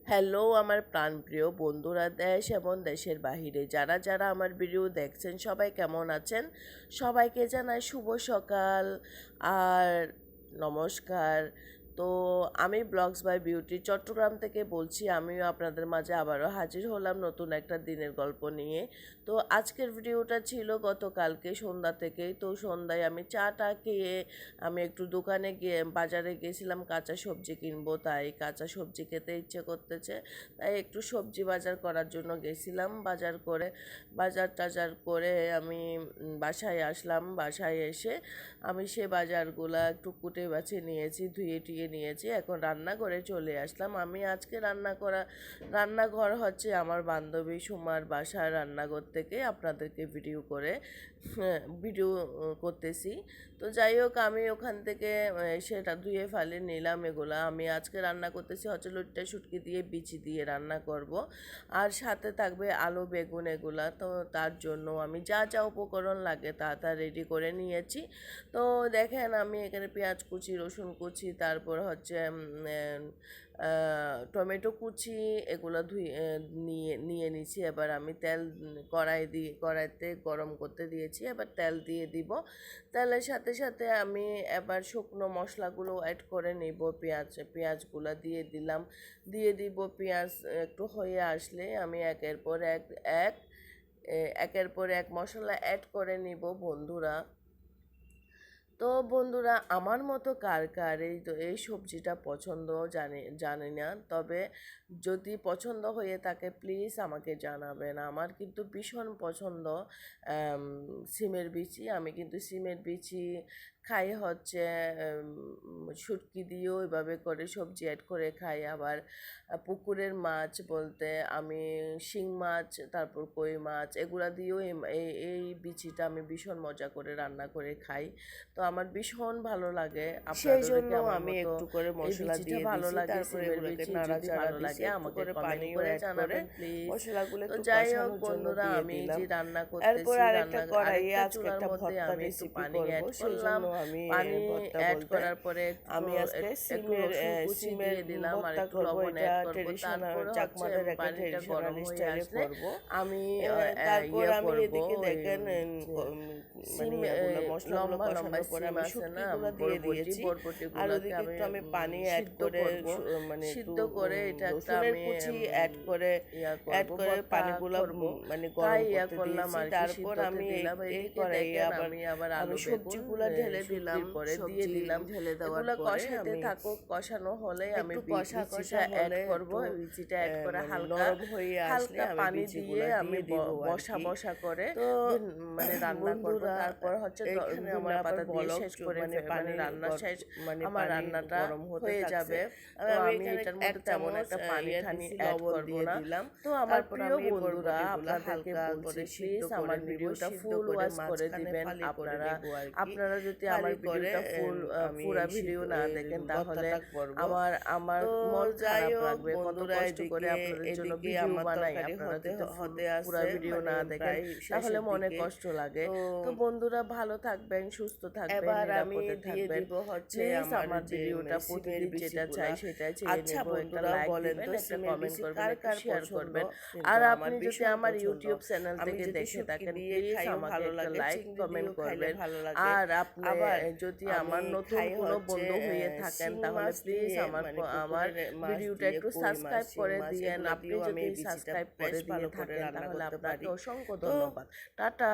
Hello আমার প্রাণপ্রিয় বন্ধুরা, দেশ এবং দেশের বাহিরে যারা যারা আমার ভিডিও দেখছেন সবাই কেমন আছেন? সবাইকে জানাই শুভ সকাল আর নমস্কার। তো আমি ব্লগস বাই বিউটি চট্টগ্রাম থেকে বলছি। আমিও আপনাদের মাঝে আবারও হাজির হলাম নতুন একটা দিনের গল্প নিয়ে। তো আজকের ভিডিওটা ছিল গতকালকে সন্ধ্যা থেকেই। তো সন্ধ্যায় আমি চাটা খেয়ে আমি একটু দোকানে গিয়ে বাজারে গিয়েছিলাম কাঁচা সবজি কিনবো, তাই কাঁচা সবজি খেতে ইচ্ছে করতেছে, তাই একটু সবজি বাজার করার জন্য গেছিলাম। বাজার টাজার করে আমি বাসায় আসলাম। বাসায় এসে আমি সে বাজারগুলা একটু কুটে বাছে নিয়েছি, ধুয়ে টুয়ে নিয়েছি। এখন রান্নাঘরে চলে আসলাম। আমি আজকে রান্নাঘর হচ্ছে আমার বান্ধবী সুমার বাসার রান্নাঘর থেকে আপনাদেরকে ভিডিও করতেছি। তো যাই হোক, আমি ওখান থেকে সেটা ধুয়ে ফালে নিলাম। এগুলা আমি আজকে রান্না করতেছি হচ্ছে লইট্টা শুটকি দিয়ে বিচি দিয়ে রান্না করব, আর সাথে থাকবে আলু বেগুন এগুলা। তো তার জন্য আমি যা যা উপকরণ লাগে তা রেডি করে নিয়েছি। তো দেখেন আমি এখানে পেঁয়াজ কুচি, রসুন কুচি, তারপর হচ্ছে টমেটো কুচি এগুলো নিয়ে নিয়েছি। এবার আমি তেল কড়াইতে গরম করতে দিয়েছি। এবার তেল দিয়ে দিব। তেলের সাথে সাথে আমি এবার শুকনো মশলাগুলো অ্যাড করে নিব। পেঁয়াজগুলো দিয়ে দিব। পেঁয়াজ একটু হয়ে আসলে আমি একের পর এক মশলা অ্যাড করে নিব বন্ধুরা। তো বন্ধুরা, আমার মতো কার কার এই সবজিটা পছন্দ জানি না, তবে যদি পছন্দ হয়ে থাকে প্লিজ আমাকে জানাবেন। আমার কিন্তু ভীষণ পছন্দ সিমের বিচি। আমি কিন্তু সিমের বিচি খাই হচ্ছে শুটকি দিয়েও এভাবে করে সবজি অ্যাড করে খাই। আবার পুকুরের মাছ বলতে আমি শিং মাছ, তারপর কই মাছ এগুলা দিয়েও এই বিচিটা আমি ভীষণ মজা করে রান্না করে খাই। তো আমার ভীষণ ভালো লাগে। সেই জন্য আমি একটু করে মশলা দিয়ে ভালো লাগে, সিমের বিচি যদি ভালো লাগে আমাকে কমেন্ট করে জানাবেন প্লিজ। মশলাগুলো তো যাই হোক বন্ধুরা, আমি যে রান্না করতেছি আরেকটা চুলার মধ্যে আমি একটু পানি অ্যাড করলাম। পানি অ্যাড করার পরে আমি আজকে সিমের কুচি দিয়ে দিলাম আর একটু লবণ অ্যাড করব। তারপর চাকমাদের পানিটা গরম হয়ে আসলে আমি তারপর আমি এদিকে দেখেন লম্বা লম্বা সিম আছে না, বরবটিগুলোকে আমি পানি অ্যাড করে সিদ্ধ করে এটা একটা আমি অ্যাড করে পানিগুলো গরম করতে দিয়েছি। তারপর আমি এই কড়াইয়ে আবার আলু সবজিগুলো ঢেলে দিলাম, ঢেলে দেওয়ার পরে কষাতে থাকুক। কষানো হলে আমি বিচিটা অ্যাড করব। বিচিটা অ্যাড করে হালকা পানি দিয়ে আমি বসা করে রান্না করব। তারপর হচ্ছে ধনিয়া পাতা দিয়ে শেষ করে রান্না শেষ, আমার রান্নাটা হয়ে যাবে। তো আমি এটার মধ্যে তেমন একটা পানি ঠানি অ্যাড করব না। তো আমার প্রিয় বন্ধুরা, আপনাদেরকে বলছি প্লিজ আমার ভিডিওটা ফুল ওয়াচ করে দিবেন। আপনারা যদি আমার ভিডিওটা পুরা ভিডিও না দেখেন তাহলে আমার মন খারাপ লাগবে। কত কষ্ট করে আপনাদের জন্য ভিডিও বানাই, আপনারা যদি পুরা ভিডিও না দেখেন তাহলে মনে কষ্ট লাগে। তো বন্ধুরা ভালো থাকবেন, সুস্থ থাকবেন, নিরাপদে থাকবেন। প্লিজ আমার ভিডিওটা প্রতিদিন যেটা চাই সেটাই চেয়ে নেব। একটা লাইক দিবেন, একটা কমেন্ট করবেন, একটা শেয়ার করবেন। আর আপনি যদি আমার ইউটিউব চ্যানেল থেকে দেখে থাকেন প্লিজ আমাকে একটা লাইক কমেন্ট করবেন। আর আপনি যদি আমার নতুন কোনো বন্ধু হয়ে থাকেন তাহলে প্লিজ আমার ভিডিওটা একটু সাবস্ক্রাইব করে দিয়েন। আপনি যদি সাবস্ক্রাইব করে দিয়ে থাকেন তাহলে আপনাকে অসংখ্য ধন্যবাদ। টাটা।